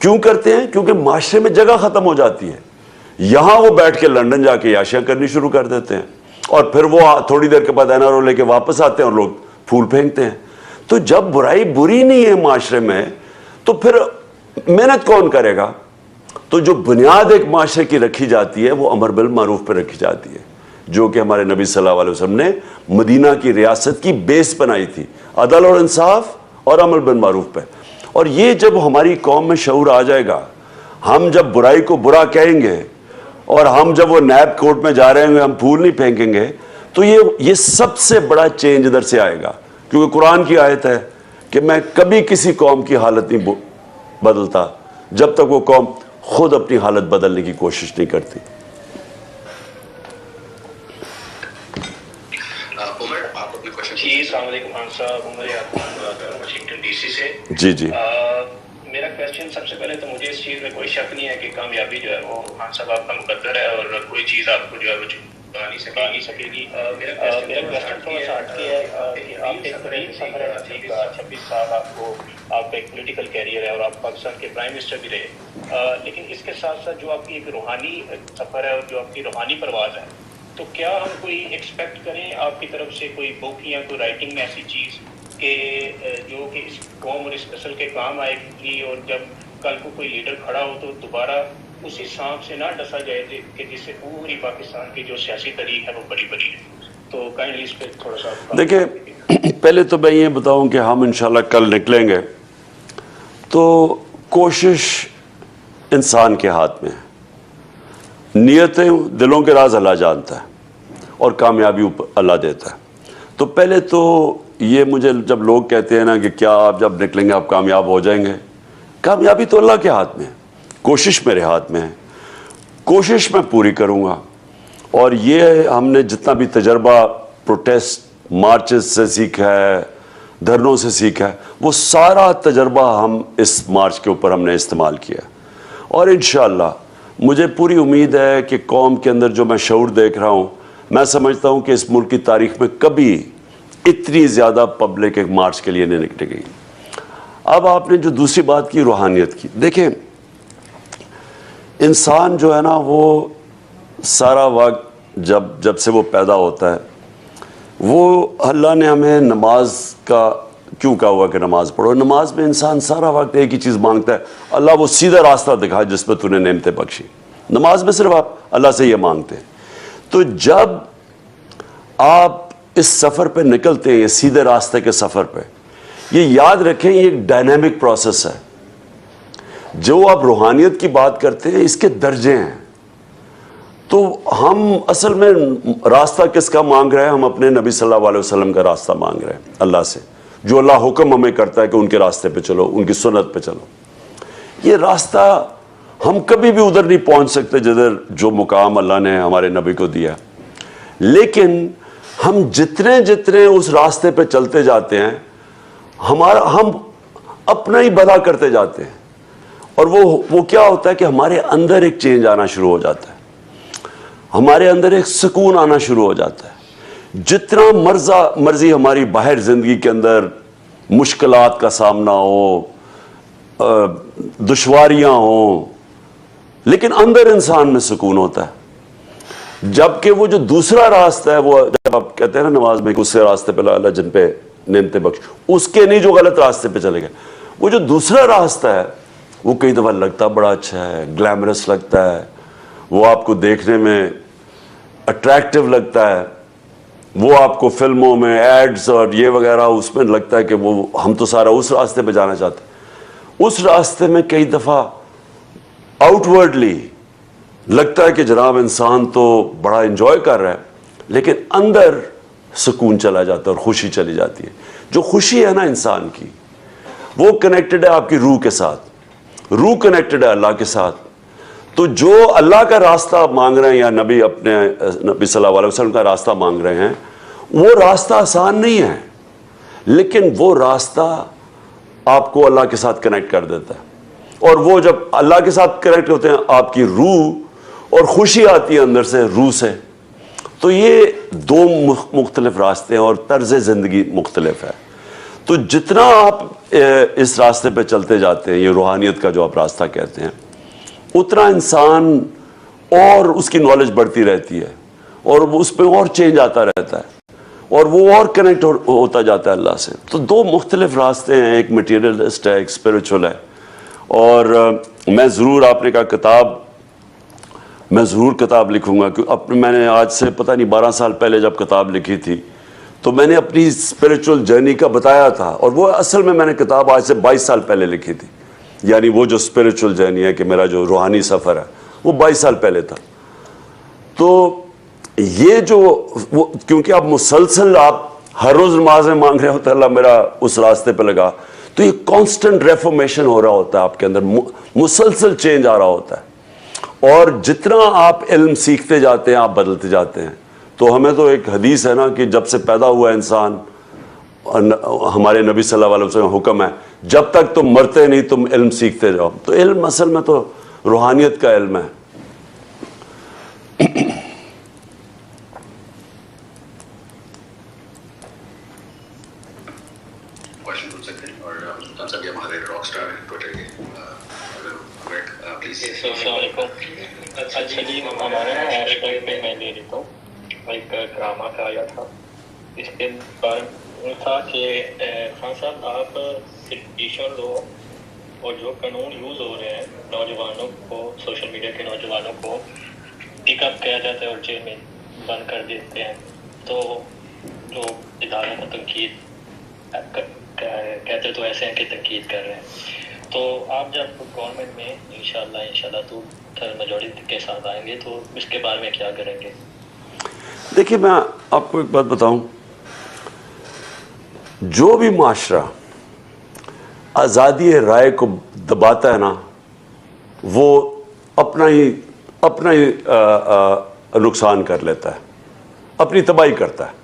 کیوں کرتے ہیں؟ کیونکہ معاشرے میں جگہ ختم ہو جاتی ہے. یہاں وہ بیٹھ کے لندن جا کے عیاشیاں کرنی شروع کر دیتے ہیں, اور پھر وہ تھوڑی دیر کے بعد NRO لے کے واپس آتے ہیں اور لوگ پھول پھینکتے ہیں. تو جب برائی بری نہیں ہے معاشرے میں تو پھر محنت کون کرے گا؟ تو جو بنیاد ایک معاشرے کی رکھی جاتی ہے وہ امر بالمعروف پہ رکھی جاتی ہے, جو کہ ہمارے نبی صلی اللہ علیہ وسلم نے مدینہ کی ریاست کی بیس بنائی تھی, عدل اور انصاف اور امر بالمعروف پہ. اور یہ جب ہماری قوم میں شعور آ جائے گا, ہم جب برائی کو برا کہیں گے اور ہم جب وہ نیب کورٹ میں جا رہے ہیں ہم پھول نہیں پھینکیں گے, تو یہ سب سے بڑا چینج ادھر سے آئے گا. کیونکہ قرآن کی آیت ہے کہ میں کبھی کسی قوم کی حالت نہیں بدلتا جب تک وہ قوم خود اپنی حالت بدلنے کی کوشش نہیں کرتی. عمر, آپ اپنے کوشچن. جی السلام علیکم خان صاحب, عمر واشنگٹن ڈی سی سے. جی جی. میرا کوشچن سب سے پہلے تو مجھے اس چیز میں کوئی شک نہیں ہے کہ کامیابی جو ہے وہ خان صاحب آپ کا مقدر ہے اور کوئی چیز آپ کو جو ہے وہ چکا نہیں سکے گی. میرا کوشچن تھوڑا سا ہٹ کے ہے کہ آپ ایک طویل سفر ہے, 26 سال آپ کا ایک پولیٹیکل کیریئر ہے اور آپ پاکستان کے پرائم منسٹر بھی رہے, لیکن اس کے ساتھ ساتھ جو آپ کی ایک روحانی سفر ہے اور جو آپ کی روحانی پرواز ہے, تو کیا ہم کوئی ایکسپیکٹ کریں آپ کی طرف سے کوئی بک یا کوئی رائٹنگ میں ایسی چیز کہ جو کہ اس قوم اور اس نسل کے کام آئے گی, اور جب کل کو کوئی لیڈر کھڑا ہو تو دوبارہ اسی سانپ سے نہ ڈسا جائے کہ جس سے پوری پاکستان کی جو سیاسی تاریخ ہے وہ بڑی بڑی ہے. تو کائنڈلی اس پہ تھوڑا سا دیکھیں, پہلے تو میں یہ بتاؤں کہ ہم انشاءاللہ کل نکلیں گے تو کوشش انسان کے ہاتھ میں ہے, نیتیں دلوں کے راز اللہ جانتا ہے اور کامیابی اللہ دیتا ہے. تو پہلے تو یہ مجھے جب لوگ کہتے ہیں نا کہ کیا آپ جب نکلیں گے آپ کامیاب ہو جائیں گے, کامیابی تو اللہ کے ہاتھ میں ہے, کوشش میرے ہاتھ میں ہے, کوشش میں پوری کروں گا. اور یہ ہم نے جتنا بھی تجربہ پروٹیسٹ مارچز سے سیکھا ہے, دھرنوں سے سیکھا ہے, وہ سارا تجربہ ہم اس مارچ کے اوپر ہم نے استعمال کیا. اور انشاءاللہ مجھے پوری امید ہے کہ قوم کے اندر جو میں شعور دیکھ رہا ہوں, میں سمجھتا ہوں کہ اس ملک کی تاریخ میں کبھی اتنی زیادہ پبلک ایک مارچ کے لیے نہیں نکلے گئی. اب آپ نے جو دوسری بات کی روحانیت کی, دیکھیں انسان جو ہے نا وہ سارا وقت جب سے وہ پیدا ہوتا ہے, وہ اللہ نے ہمیں نماز کا کیوں کہا ہوا کہ نماز پڑھو. نماز میں انسان سارا وقت ایک ہی چیز مانگتا ہے, اللہ وہ سیدھا راستہ دکھا جس پہ تو نے نعمتیں بخشی. نماز میں صرف آپ اللہ سے یہ مانگتے ہیں. تو جب آپ اس سفر پہ نکلتے ہیں, یہ سیدھے راستے کے سفر پہ, یہ یاد رکھیں یہ ایک ڈائنامک پروسیس ہے. جو آپ روحانیت کی بات کرتے ہیں اس کے درجے ہیں. تو ہم اصل میں راستہ کس کا مانگ رہے ہیں؟ ہم اپنے نبی صلی اللہ علیہ وسلم کا راستہ مانگ رہے ہیں اللہ سے, جو اللہ حکم ہمیں کرتا ہے کہ ان کے راستے پہ چلو, ان کی سنت پہ چلو. یہ راستہ ہم کبھی بھی ادھر نہیں پہنچ سکتے جدھر جو مقام اللہ نے ہمارے نبی کو دیا, لیکن ہم جتنے اس راستے پہ چلتے جاتے ہیں ہم اپنا ہی بھلا کرتے جاتے ہیں. اور وہ کیا ہوتا ہے کہ ہمارے اندر ایک چینج آنا شروع ہو جاتا ہے, ہمارے اندر ایک سکون آنا شروع ہو جاتا ہے. جتنا مرضی ہماری باہر زندگی کے اندر مشکلات کا سامنا ہو, دشواریاں ہوں, لیکن اندر انسان میں سکون ہوتا ہے. جبکہ وہ جو دوسرا راستہ ہے, وہ جب آپ کہتے ہیں نا نماز میں کہ اس سے راستے پہ اللہ جن پہ نعمتیں بخش, اس کے نہیں جو غلط راستے پہ چلے گئے. وہ جو دوسرا راستہ ہے وہ کئی دفعہ لگتا بڑا اچھا ہے, گلیمرس لگتا ہے, وہ آپ کو دیکھنے میں اٹریکٹیو لگتا ہے, وہ آپ کو فلموں میں ایڈز اور یہ وغیرہ اس میں لگتا ہے کہ وہ ہم تو سارا اس راستے پہ جانا چاہتے ہیں. اس راستے میں کئی دفعہ آؤٹ ورڈلی لگتا ہے کہ جناب انسان تو بڑا انجوائے کر رہا ہے, لیکن اندر سکون چلا جاتا ہے اور خوشی چلی جاتی ہے. جو خوشی ہے نا انسان کی, وہ کنیکٹڈ ہے آپ کی روح کے ساتھ, روح کنیکٹڈ ہے اللہ کے ساتھ. تو جو اللہ کا راستہ مانگ رہے ہیں یا نبی صلی اللہ علیہ وسلم کا راستہ مانگ رہے ہیں, وہ راستہ آسان نہیں ہے, لیکن وہ راستہ آپ کو اللہ کے ساتھ کنیکٹ کر دیتا ہے. اور وہ جب اللہ کے ساتھ کنیکٹ ہوتے ہیں آپ کی روح اور خوشی آتی ہے اندر سے, روح سے. تو یہ دو مختلف راستے ہیں اور طرز زندگی مختلف ہے. تو جتنا آپ اس راستے پہ چلتے جاتے ہیں, یہ روحانیت کا جو آپ راستہ کہتے ہیں, اتنا انسان اور اس کی نالج بڑھتی رہتی ہے, اور اس پہ اور چینج آتا رہتا ہے, اور وہ اور کنیکٹ ہوتا جاتا ہے اللہ سے. تو دو مختلف راستے ہیں, ایک مٹیریلسٹ ہے, ایک اسپریچول ہے. اور میں ضرور, آپ نے کہا میں ضرور کتاب لکھوں گا, کہ میں نے آج سے پتہ نہیں 12 سال پہلے جب کتاب لکھی تھی تو میں نے اپنی اسپریچول جرنی کا بتایا تھا, اور وہ اصل میں نے کتاب آج سے 22 سال پہلے لکھی تھی. یعنی وہ جو اسپریچول جرنی ہے, کہ میرا جو روحانی سفر ہے, وہ 22 سال پہلے تھا. تو یہ جو کیونکہ آپ مسلسل آپ ہر روز نمازیں مانگ رہے ہوتے, اللہ میرا اس راستے پہ لگا, تو یہ کانسٹنٹ ریفارمیشن ہو رہا ہوتا ہے آپ کے اندر, مسلسل چینج آ رہا ہوتا ہے. اور جتنا آپ علم سیکھتے جاتے ہیں آپ بدلتے جاتے ہیں. تو ہمیں تو ایک حدیث ہے نا کہ جب سے پیدا ہوا انسان, ہمارے نبی صلی اللہ علیہ وسلم کا حکم ہے, جب تک تم مرتے نہیں تم علم سیکھتے جاؤ. تو علم اصل میں تو روحانیت کا علم ہے. کوشچن پوچھ سکتے ہیں, اور سلطان صاحب یہ ہمارے راک اسٹار ہیں ٹویٹر کے, پلیز. السلام علیکم. اچھا جی, ہمارے نا ہیش ٹیگ پہ میں لے لیتا ہوں, ایک ڈرامہ کا آیا تھا, اس کے بارے میں تھا کہ خان صاحب آپ پٹیشن لو اور جو قانون یوز ہو رہے ہیں نوجوانوں کو, سوشل میڈیا کے نوجوانوں کو پک اپ کیا جاتا ہے اور جیل میں بند کر دیتے ہیں, تو جو اداروں کو تنقید کہتے تو ایسے ہیں کہ تنقید کر رہے ہیں. تو آپ جب گورنمنٹ میں انشاءاللہ تو میجورٹی کے ساتھ آئیں گے, تو اس کے بارے میں کیا کریں گے؟ دیکھیے, میں آپ کو ایک بات بتاؤں, جو بھی معاشرہ آزادی رائے کو دباتا ہے نا, وہ اپنا ہی نقصان کر لیتا ہے, اپنی تباہی کرتا ہے.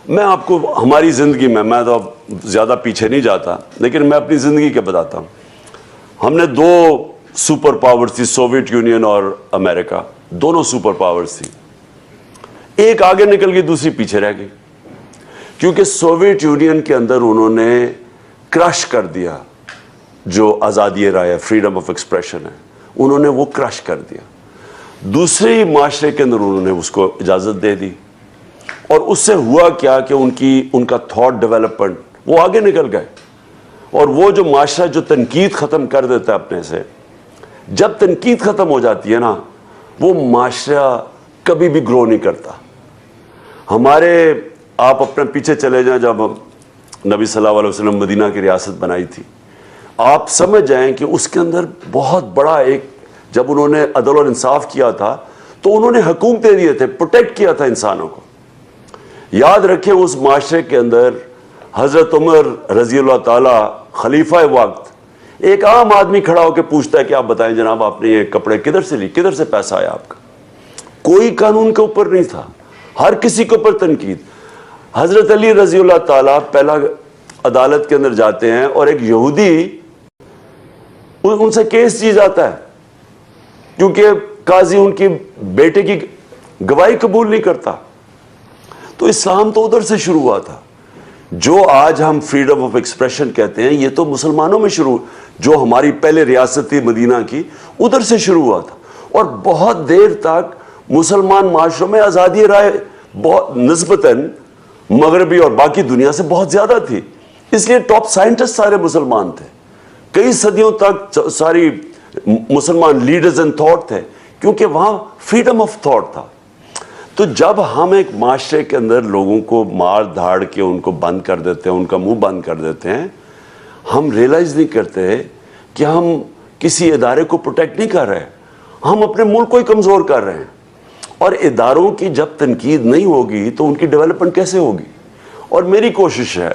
میں آپ کو ہماری زندگی میں تو اب زیادہ پیچھے نہیں جاتا, لیکن میں اپنی زندگی کے بتاتا ہوں. ہم نے 2 سپر پاورز تھی, سوویت یونین اور امریکہ, دونوں سپر پاورز تھی. ایک آگے نکل گئی, دوسری پیچھے رہ گئی, کیونکہ سوویت یونین کے اندر انہوں نے کرش کر دیا جو آزادی رائے, فریڈم آف ایکسپریشن ہے, انہوں نے وہ کرش کر دیا. دوسرے معاشرے کے اندر انہوں نے اس کو اجازت دے دی, اور اس سے ہوا کیا کہ ان کا تھاٹ ڈیولپمنٹ وہ آگے نکل گئے. اور وہ جو معاشرہ جو تنقید ختم کر دیتا ہے اپنے سے, جب تنقید ختم ہو جاتی ہے نا, وہ معاشرہ کبھی بھی گرو نہیں کرتا. ہمارے آپ اپنے پیچھے چلے جائیں, جب نبی صلی اللہ علیہ وسلم مدینہ کی ریاست بنائی تھی, آپ سمجھ جائیں کہ اس کے اندر بہت بڑا ایک, جب انہوں نے عدل اور انصاف کیا تھا تو انہوں نے حکومتیں دیے تھے, پروٹیکٹ کیا تھا انسانوں کو. یاد رکھیں اس معاشرے کے اندر حضرت عمر رضی اللہ تعالی خلیفہ وقت, ایک عام آدمی کھڑا ہو کے پوچھتا ہے کہ آپ بتائیں جناب آپ نے یہ کپڑے کدھر سے لی, کدھر سے پیسہ آیا آپ کا؟ کوئی قانون کے اوپر نہیں تھا, ہر کسی کے اوپر تنقید. حضرت علی رضی اللہ تعالیٰ پہلا عدالت کے اندر جاتے ہیں, اور ایک یہودی ان سے کیس جی جاتا ہے, کیونکہ قاضی ان کی بیٹے کی گواہی قبول نہیں کرتا. تو اسلام تو ادھر سے شروع ہوا تھا. جو آج ہم فریڈم آف ایکسپریشن کہتے ہیں, یہ تو مسلمانوں میں شروع, جو ہماری پہلے ریاست تھی مدینہ کی, ادھر سے شروع ہوا تھا. اور بہت دیر تک مسلمان معاشروں میں آزادی رائے بہت نسبتاً مغربی اور باقی دنیا سے بہت زیادہ تھی, اس لیے ٹاپ سائنٹسٹ سارے مسلمان تھے. کئی صدیوں تک ساری مسلمان لیڈرز ان تھاٹ تھے, کیونکہ وہاں فریڈم آف تھاٹ تھا. تو جب ہم ایک معاشرے کے اندر لوگوں کو مار دھاڑ کے ان کو بند کر دیتے ہیں, ان کا منہ بند کر دیتے ہیں, ہم ریئلائز نہیں کرتے کہ ہم کسی ادارے کو پروٹیکٹ نہیں کر رہے, ہم اپنے ملک کو ہی کمزور کر رہے ہیں. اور اداروں کی جب تنقید نہیں ہوگی تو ان کی ڈیولپمنٹ کیسے ہوگی؟ اور میری کوشش ہے,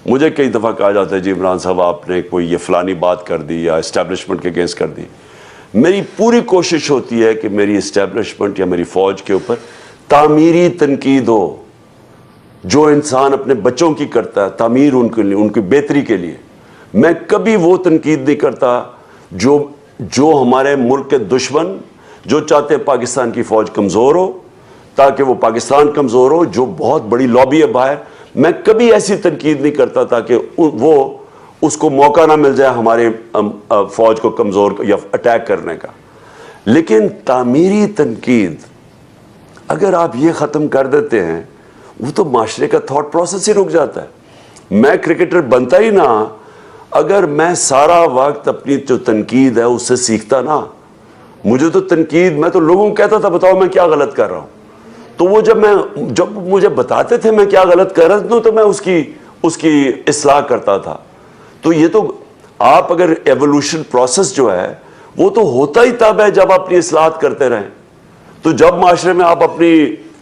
مجھے کئی دفعہ کہا جاتا ہے جی عمران صاحب آپ نے کوئی یہ فلانی بات کر دی یا اسٹیبلشمنٹ کے اگینسٹ کر دی. میری پوری کوشش ہوتی ہے کہ میری اسٹیبلشمنٹ یا میری فوج کے اوپر تعمیری تنقید ہو, جو انسان اپنے بچوں کی کرتا ہے, تعمیر ان کے لیے, ان کی بہتری کے لیے. میں کبھی وہ تنقید نہیں کرتا جو ہمارے ملک کے دشمن جو چاہتے ہیں پاکستان کی فوج کمزور ہو تاکہ وہ پاکستان کمزور ہو, جو بہت بڑی لابی ہے باہر. میں کبھی ایسی تنقید نہیں کرتا تھا کہ وہ اس کو موقع نہ مل جائے ہمارے فوج کو کمزور یا اٹیک کرنے کا. لیکن تعمیری تنقید اگر آپ یہ ختم کر دیتے ہیں وہ تو معاشرے کا تھاٹ پروسیس ہی رک جاتا ہے. میں کرکٹر بنتا ہی نہ اگر میں سارا وقت اپنی جو تنقید ہے اس سے سیکھتا نا. مجھے تو تنقید, میں تو لوگوں کو کہتا تھا بتاؤ میں کیا غلط کر رہا ہوں, تو وہ جب مجھے بتاتے تھے میں کیا غلط کر رہا ہوں تو میں اس کی اصلاح کرتا تھا. تو یہ تو آپ اگر ایوولوشن پروسیس جو ہے وہ تو ہوتا ہی تب ہے جب اپنی اصلاحات کرتے رہیں. تو جب معاشرے میں آپ اپنی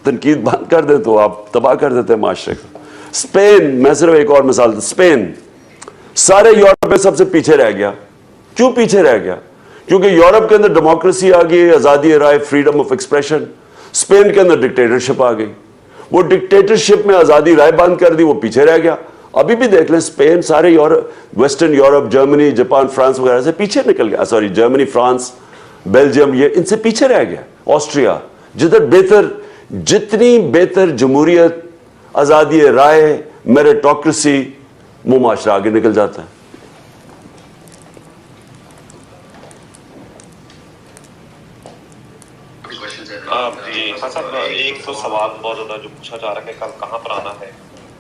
تنقید بند کر دیں تو آپ تباہ کر دیتے ہیں معاشرے کو. اسپین, میں صرف ایک اور مثال دوں, اسپین سارے یورپ میں سب سے پیچھے رہ گیا. کیوں پیچھے رہ گیا؟ کیونکہ یورپ کے اندر ڈیموکریسی آ گئی, آزادی رائے, فریڈم آف ایکسپریشن. اسپین کے اندر ڈکٹیٹرشپ آ گئی, وہ ڈکٹیٹرشپ میں آزادی رائے بند کر دی, وہ پیچھے رہ گیا. ابھی بھی دیکھ لیں اسپین سارے Europe, western Europe, Germany, Japan, France وغیرہ سے پیچھے نکل گیا. سوری, جرمنی, فرانس, بیلجیم, یہ ان سے پیچھے رہ گیا. آسٹریا, جتنی بہتر جمہوریت, آزادی رائے, میریٹوکریسی, وہ معاشرہ آگے نکل جاتا ہے. جی خان صاحب, ایک تو سوال بہت زیادہ جو پوچھا جا رہا ہے کہ کل کہاں پر آنا ہے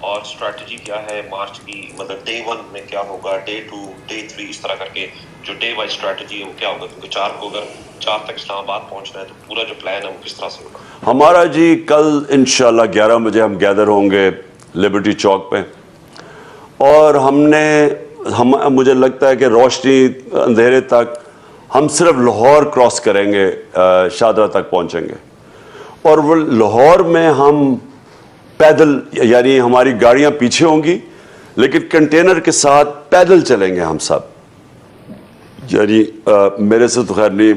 اور اسٹریٹجی کیا ہے مارچ کی, مطلب ڈے 1 میں کیا ہوگا, ڈے 2, ڈے 3, اس طرح کر کے جو ڈے وائز اسٹریٹجی ہے وہ کیا ہوگا, کیونکہ 4 کو اگر 4 تک اسلام آباد پہنچنا ہے تو پورا جو پلان ہے وہ کس طرح سے ہوگا؟ ہمارا جی کل انشاءاللہ 11 بجے ہم گیدر ہوں گے لبرٹی چوک پہ, اور مجھے لگتا ہے کہ روشنی اندھیرے تک ہم صرف لاہور کراس کریں گے, شادرہ تک پہنچیں گے, اور وہ لاہور میں ہم پیدل, یعنی ہماری گاڑیاں پیچھے ہوں گی لیکن کنٹینر کے ساتھ پیدل چلیں گے ہم سب. یعنی میرے سے تو خیر نہیں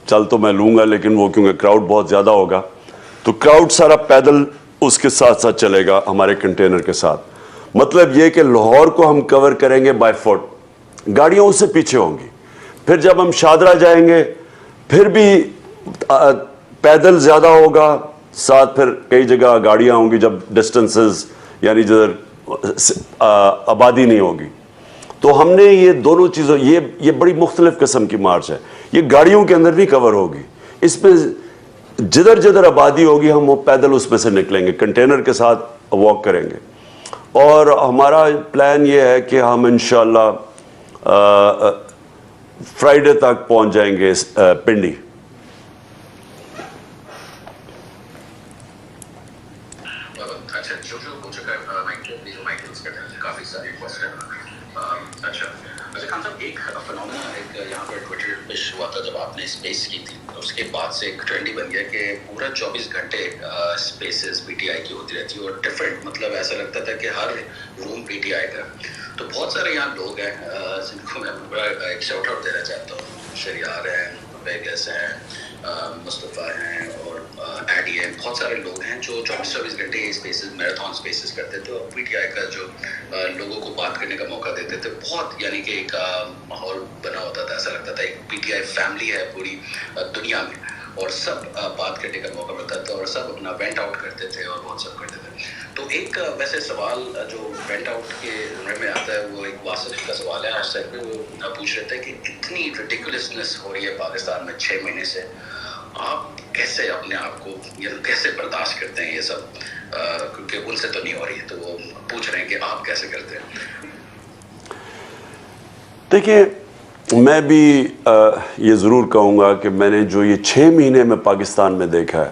چل تو میں لوں گا, لیکن وہ کیونکہ کراؤڈ بہت زیادہ ہوگا تو کراؤڈ سارا پیدل اس کے ساتھ ساتھ چلے گا ہمارے کنٹینر کے ساتھ. مطلب یہ کہ لاہور کو ہم کور کریں گے بائی فٹ, گاڑیاں اس سے پیچھے ہوں گی. پھر جب ہم شادرہ جائیں گے پھر بھی پیدل زیادہ ہوگا, ساتھ پھر کئی جگہ گاڑیاں ہوں گی جب ڈسٹنسز, یعنی جدھر آبادی نہیں ہوگی. تو ہم نے یہ دونوں چیزوں, یہ بڑی مختلف قسم کی مارچ ہے. یہ گاڑیوں کے اندر بھی کور ہوگی, اس میں جدھر آبادی ہوگی ہم وہ پیدل اس میں سے نکلیں گے, کنٹینر کے ساتھ واک کریں گے. اور ہمارا پلان یہ ہے کہ ہم انشاءاللہ فرائیڈے تک پہنچ جائیں گے پنڈی. اچھا, جو پوچھا کافی سارے اچھا خان صاحب, ایک فنومنا یہاں پر ٹویٹر پہ ہوا تھا جب آپ نے اسپیس کی تھی, اس کے بعد سے ایک ٹرینڈ ہی بن گیا کہ پورا 24 گھنٹے اسپیسز پی ٹی آئی کی ہوتی رہتی ہے, اور ڈفرینٹ, مطلب ایسا لگتا تھا کہ ہر روم پی ٹی آئی کا. تو بہت سارے یہاں لوگ ہیں جن کو میں بڑا ایک شاؤٹ آؤٹ دینا چاہتا ہوں. شریار ہیں, بیگس ہیں, مصطفیٰ ہیں اور ایڈی ہیں, بہت سارے لوگ ہیں جو 24 گھنٹے اسپیسز, میراتھن اسپیسز کرتے تھے اور پی ٹی آئی کا جو لوگوں کو بات کرنے کا موقع دیتے تھے. بہت یعنی کہ ایک ماحول بنا ہوتا تھا, ایسا لگتا تھا ایک پی ٹی آئی فیملی ہے پوری دنیا میں, اور سب بات کرنے کا موقع ملتا تھا اور سب اپنا وینٹ آؤٹ کرتے تھے اور بہت سب کرتے تھے. تو ایک ویسے سوال جو وینٹ آؤٹ کے زمرے میں آتا ہے وہ ایک واصف کا سوال ہے, آج تک وہ پوچھ رہے تھے کہ اتنی ریڈیکولسنس ہو رہی ہے پاکستان میں 6 مہینے سے, آپ کیسے اپنے آپ کو کیسے برداشت کرتے ہیں یہ سب, کیونکہ ان سے تو نہیں ہو رہی ہے, تو وہ پوچھ رہے ہیں کہ آپ کیسے کرتے ہیں. دیکھیے, میں بھی یہ ضرور کہوں گا کہ میں نے جو یہ 6 مہینے میں پاکستان میں دیکھا ہے,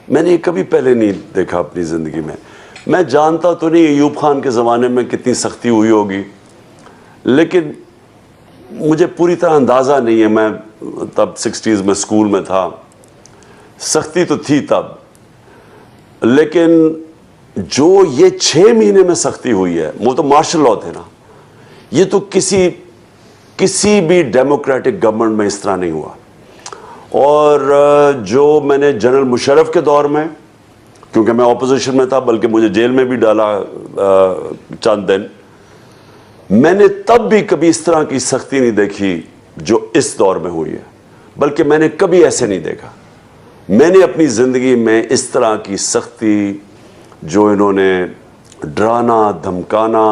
میں نے یہ کبھی پہلے نہیں دیکھا اپنی زندگی میں. میں جانتا تو نہیں ایوب خان کے زمانے میں کتنی سختی ہوئی ہوگی, لیکن مجھے پوری طرح اندازہ نہیں ہے. میں تب 60s میں اسکول میں تھا, سختی تو تھی تب, لیکن جو یہ 6 مہینے میں سختی ہوئی ہے وہ تو مارشل لاء تھے نا. یہ تو کسی بھی ڈیموکریٹک گورنمنٹ میں اس طرح نہیں ہوا. اور جو میں نے جنرل مشرف کے دور میں, کیونکہ میں اپوزیشن میں تھا, بلکہ مجھے جیل میں بھی ڈالا چند دن, میں نے تب بھی کبھی اس طرح کی سختی نہیں دیکھی جو اس دور میں ہوئی ہے, بلکہ میں نے کبھی ایسے نہیں دیکھا. میں نے اپنی زندگی میں اس طرح کی سختی جو انہوں نے ڈرانا دھمکانا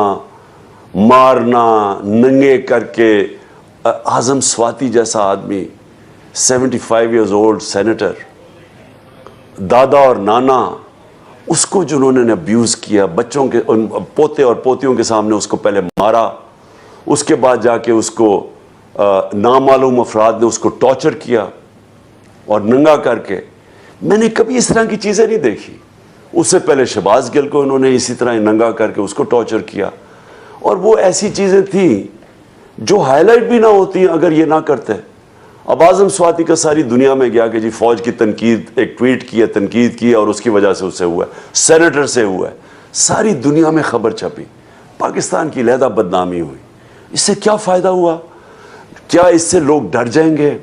مارنا ننگے کر کے. اعظم سواتی جیسا آدمی 75 ایئرز اولڈ سینیٹر, دادا اور نانا, اس کو جنہوں نے ابیوز کیا, بچوں کے پوتے اور پوتیوں کے سامنے اس کو پہلے مارا, اس کے بعد جا کے اس کو نامعلوم افراد نے اس کو ٹارچر کیا اور ننگا کر کے. میں نے کبھی اس طرح کی چیزیں نہیں دیکھی. اس سے پہلے شہباز گل کو انہوں نے اسی طرح ننگا کر کے اس کو ٹارچر کیا, اور وہ ایسی چیزیں تھیں جو ہائی لائٹ بھی نہ ہوتی اگر یہ نہ کرتے. اب اعظم سواتی کا ساری دنیا میں گیا کہ جی فوج کی تنقید, ایک ٹویٹ کیا, تنقید کی, اور اس کی وجہ سے اس سے ہوا ہے, سینیٹر سے ہوا ہے, ساری دنیا میں خبر چھپی, پاکستان کی علیحدہ بدنامی ہوئی. اس سے کیا فائدہ ہوا؟ کیا اس سے لوگ ڈر جائیں گے؟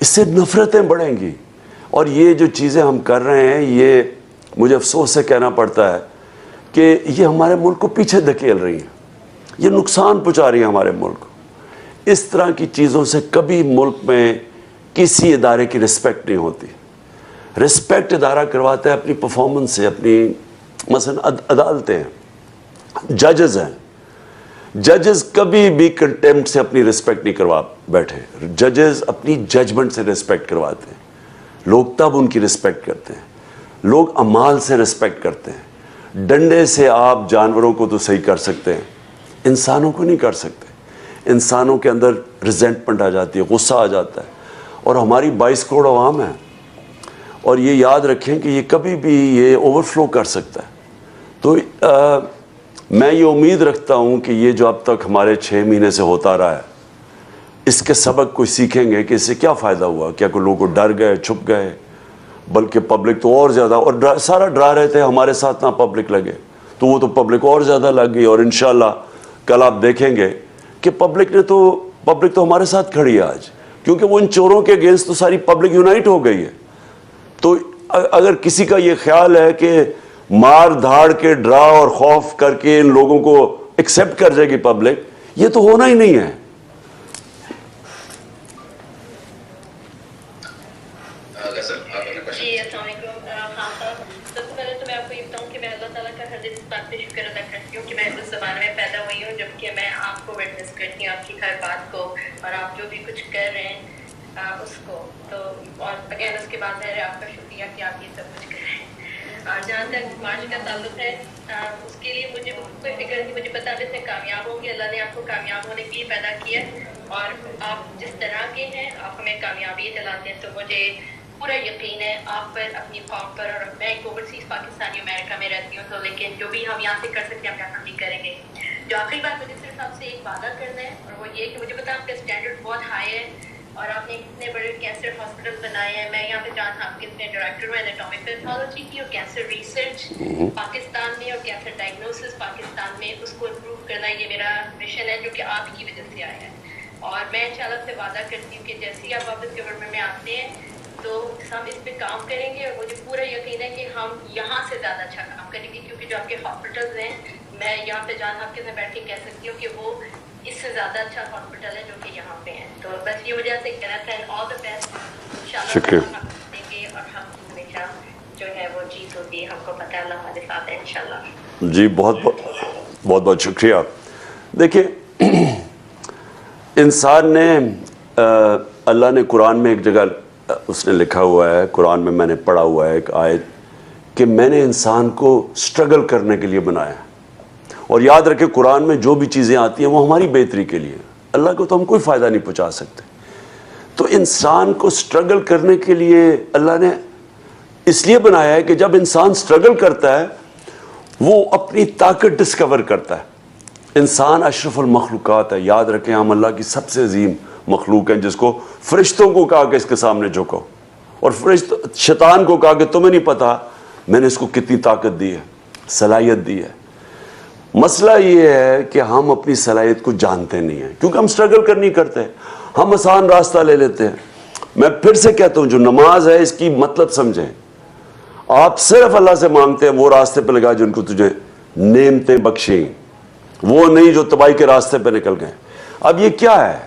اس سے نفرتیں بڑھیں گی. اور یہ جو چیزیں ہم کر رہے ہیں, یہ مجھے افسوس سے کہنا پڑتا ہے کہ یہ ہمارے ملک کو پیچھے دھکیل رہی ہیں, یہ نقصان پہنچا رہی ہیں ہمارے ملک کو. اس طرح کی چیزوں سے کبھی ملک میں کسی ادارے کی رسپیکٹ نہیں ہوتی. رسپیکٹ ادارہ کرواتا ہے اپنی پرفارمنس سے, اپنی مثلا عدالتیں ہیں, ججز ہیں, ججز کبھی بھی کنٹیمپٹ سے اپنی رسپیکٹ نہیں کروا بیٹھے. ججز اپنی ججمنٹ سے رسپیکٹ کرواتے ہیں. لوگ تب ان کی رسپیکٹ کرتے ہیں. لوگ اعمال سے رسپیکٹ کرتے ہیں. ڈنڈے سے آپ جانوروں کو تو صحیح کر سکتے ہیں, انسانوں کو نہیں کر سکتے. انسانوں کے اندر ریزنٹمنٹ آ جاتی ہے, غصہ آ جاتا ہے. اور ہماری 22 کروڑ عوام ہے, اور یہ یاد رکھیں کہ یہ کبھی بھی یہ اوور فلو کر سکتا ہے. تو میں یہ امید رکھتا ہوں کہ یہ جو اب تک ہمارے 6 مہینے سے ہوتا رہا ہے, اس کے سبق کوئی سیکھیں گے کہ اس سے کیا فائدہ ہوا. کیا کوئی لوگ ڈر گئے, چھپ گئے؟ بلکہ پبلک تو اور زیادہ, اور سارا ڈرا رہے تھے ہمارے ساتھ نہ پبلک لگے, تو وہ تو پبلک اور زیادہ لگ گئی. اور انشاءاللہ کل آپ دیکھیں گے کہ پبلک تو ہمارے ساتھ کھڑی ہے آج, کیونکہ وہ ان چوروں کے اگینسٹ تو ساری پبلک یونائٹ ہو گئی ہے. تو اگر کسی کا یہ خیال ہے کہ مار دھاڑ کے ڈرا اور خوف کر کے ان لوگوں کو ایکسیپٹ کر جائے گی پبلک, یہ تو ہونا ہی نہیں ہے. جی السلام علیکم خان صاحب. سب سے پہلے تو میں آپ کو یہ بتاؤں کہ میں اللہ تعالیٰ کا ہر دن اس بات پہ شکر ادا کرتی ہوں کہ میں اس زمانے میں پیدا ہوئی ہوں جبکہ میں آپ کو وٹنس کرتی ہوں, آپ کی ہر بات کو, اور آپ جو بھی کچھ کر رہے ہیں اس کو. تو اور اگین اس کے بعد ہے آپ کا شکریہ کہ آپ یہ سب کچھ کر رہے ہیں. اور جہاں تک مارچ کا تعلق ہے, اس کے لیے مجھے کوئی فکر نہیں. مجھے پتا ہے سے کامیاب ہوں گے, اللہ نے آپ کو کامیاب ہونے کے لیے پیدا کیا, اور آپ جس طرح کے ہیں آپ ہمیں کامیابی دلاتے ہیں. تو مجھے پورا یقین ہے آپ پر, اپنی قوم پر. اور میں ایک اوورسیز پاکستانی امریکہ میں رہتی ہوں, تو لیکن جو بھی ہم یہاں سے کر سکتے ہیں ہم یہاں بھی کریں گے. جو آخری بات مجھے صرف آپ سے ایک وعدہ کرنا ہے, اور وہ یہ کہ مجھے پتا آپ کا اسٹینڈرڈ بہت ہائی ہے, اور آپ نے اتنے بڑے کینسر ہاسپٹل بنائے ہیں. میں یہاں پہ جان ہاپکنس میں ڈائریکٹر ہوں ایناٹومک پیتھولوجی کی, اور کینسر ریسرچ پاکستان میں اور کینسر ڈائگنوسس پاکستان میں, اس کو امپروو کرنا یہ میرا مشن ہے جو کہ آپ کی وجہ سے آیا ہے. اور میں انشاءاللہ سے وعدہ کرتی ہوں کہ جیسے ہی آپ واپس گورنمنٹ میں آتے ہیں تو ہم اس پہ کام کریں گے, اور مجھے پورا یقین ہے کہ ہم یہاں سے زیادہ اچھا کام کریں گے, کیونکہ جو آپ کے ہاسپٹلز ہیں, میں یہاں پہ جان ہاپکنس میں بیٹھ کے کہہ سکتی ہوں کہ وہ اس سے زیادہ اچھا ہاسپٹل ہے جو کہ یہاں پہ ہیں. تو بس یہ مجھے آپ سے کہنا تھا, آل دا بیسٹ. شکریہ. انشاءاللہ دیں گے, اور ہم ہمیشہ جو ہے وہ جیت ہوگی, ہم کو پتہ ہے اللہ ہمارے ساتھ ہے انشاءاللہ. جی بہت شکریہ. دیکھیں, انسان نے, اللہ نے قرآن میں ایک جگہ اس نے لکھا ہوا ہے, قرآن میں نے پڑھا ہوا ہے ایک آیت, کہ میں نے انسان کو سٹرگل کرنے کے لیے بنایا. اور یاد رکھیں قرآن میں جو بھی چیزیں آتی ہیں وہ ہماری بہتری کے لیے, اللہ کو تو ہم کوئی فائدہ نہیں پہنچا سکتے. تو انسان کو سٹرگل کرنے کے لیے اللہ نے اس لیے بنایا ہے کہ جب انسان سٹرگل کرتا ہے وہ اپنی طاقت ڈسکور کرتا ہے. انسان اشرف المخلوقات ہے, یاد رکھیں ہم اللہ کی سب سے عظیم مخلوق ہیں, جس کو فرشتوں کو کہا کہ اس کے سامنے جھکو, اور شیطان کو کہا کہ تمہیں نہیں پتا میں نے اس کو کتنی طاقت دی ہے, صلاحیت دی ہے. مسئلہ یہ ہے کہ ہم اپنی صلاحیت کو جانتے نہیں ہیں, کیونکہ ہم سٹرگل کرنی کرتے ہیں, ہم آسان راستہ لے لیتے ہیں. میں پھر سے کہتا ہوں, جو نماز ہے اس کی مطلب سمجھیں. آپ صرف اللہ سے مانگتے ہیں وہ راستے پہ لگا جن کو تجھے نعمتیں بخشیں, وہ نہیں جو تباہی کے راستے پہ نکل گئے. اب یہ کیا ہے,